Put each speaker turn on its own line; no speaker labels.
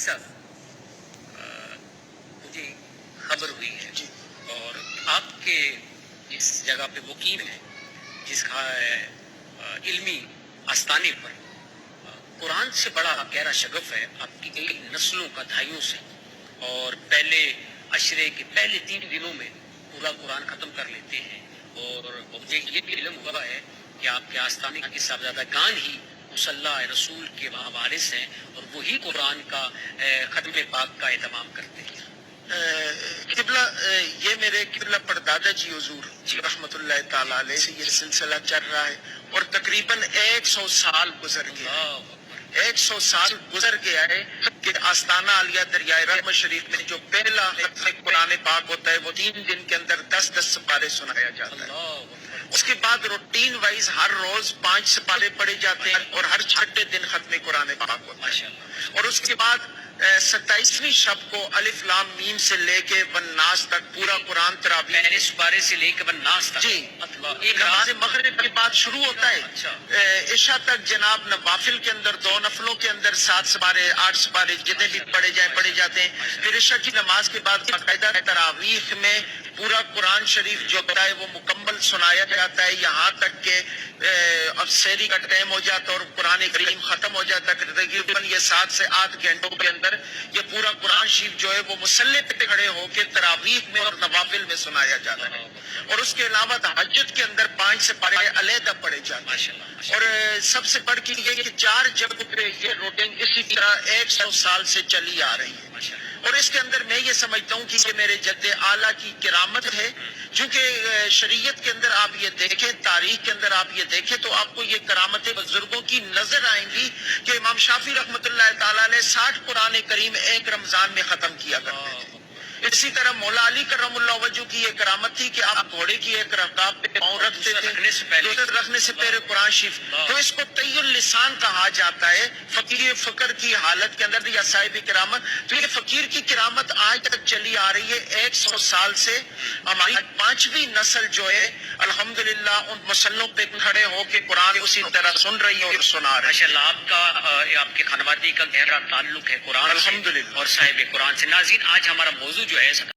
صاحب مجھے خبر ہوئی ہے
جی
اور آپ کے اس جگہ پہ مقیم ہے جس کا علمی آستانے پر قرآن سے بڑا گہرا شغف ہے آپ کی کئی نسلوں کا دہائیوں سے، اور پہلے عشرے کے پہلے 3 دنوں میں پورا قرآن ختم کر لیتے ہیں، اور مجھے یہ بھی علم ہوا ہے کہ آپ کے آستانے کے صاحبزادہ گان ہی مصلی رسول کے وارث ہیں اور وہی قرآن کا ختم پاک کا اہتمام کرتے ہیں۔
قبلہ یہ میرے قبلہ پردادا جی حضور رحمۃ اللہ تعالی علیہ سے یہ سلسلہ چل رہا ہے اور تقریباً 100 سال گزر گئے، 100 سال گزر گیا ہے کہ آستانہ عالیہ دریائے رحمت شریف میں جو پہلا ختم قرآن پاک ہوتا ہے وہ 3 دن کے اندر 10 سپارے سنایا جاتا ہے۔ اس کے بعد روٹین وائز ہر روز 5 سپارے پڑھے جاتے ہیں اور ہر چھٹے دن ختم قرآن پاک ہوتا ہے، اور اس کے بعد 27ویں شب کو الف لام میم سے لے کے والناس تک پورا قرآن تراویح
پہلے سپارے سے لے کے ناس تک
جی
ایک
نماز
رات
مغرب کے بعد شروع ہوتا ہے، عشاء تک جناب نوافل کے اندر 2 نفلوں کے اندر 7 سپارے 8 سپارے جتنے بھی پڑھے جاتے ہیں، پھر عشاء کی نماز کے بعد باقاعدہ تراویح میں پورا قرآن شریف جو ہوتا ہے وہ مکمل سنایا جاتا ہے، یہاں تک کہ اب سحری کا ٹائم ہو جاتا ہے اور قرآن کریم ختم ہو جاتا ہے۔ تقریباً یہ 7 سے 8 گھنٹوں کے اندر یہ پورا قرآن شریف جو ہے وہ مسلح پہ کھڑے ہو کے تراویح میں اور نوافل میں سنایا جاتا ہے، اور اس کے علاوہ تہجد کے اندر 5 سپارے علیحدہ پڑھے جاتے ہیں، اور سب سے بڑھ کے یہ کہ 4 جگہوں پہ یہ روٹین اسی طرح 100 سال سے چلی آ رہی ہے، اور اس کے اندر میں یہ سمجھتا ہوں کہ یہ میرے جد اعلیٰ کی کرامت ہے، چونکہ شریعت کے اندر آپ یہ دیکھیں، تاریخ کے اندر آپ یہ دیکھیں تو آپ کو یہ کرامتیں بزرگوں کی نظر آئیں گی کہ امام شافعی رحمۃ اللہ تعالیٰ نے 60 قرآن کریم ایک رمضان میں ختم کیا کرتے تھے۔ اسی طرح مولا علی کرم اللہ وجہ کی یہ کرامت تھی کہ آپ گھوڑے کی ایک رکاب پہ پاؤں رکھتے تھے، دوسرے رکھنے سے پہلے قرآن شریف، تو اس کو طی اللسان کہا جاتا ہے فقیر فقر کی حالت کے اندر یا صاحب کرامت۔ تو یہ فقیر کی کرامت آج تک چلی آ رہی ہے 100 سال سے، ہماری 5ویں نسل جو ہے الحمدللہ ان مسلوں پہ کھڑے ہو کے قرآن اسی طرح سن رہی ہے اور سنا رہی ہے۔
ماشاء اللہ آپ کا آپ کے خانوادگی کا گہرا تعلق ہے قرآن سے
الحمدللہ
اور صاحب قرآن سے۔ ناظرین آج ہمارا موضوع جو ہے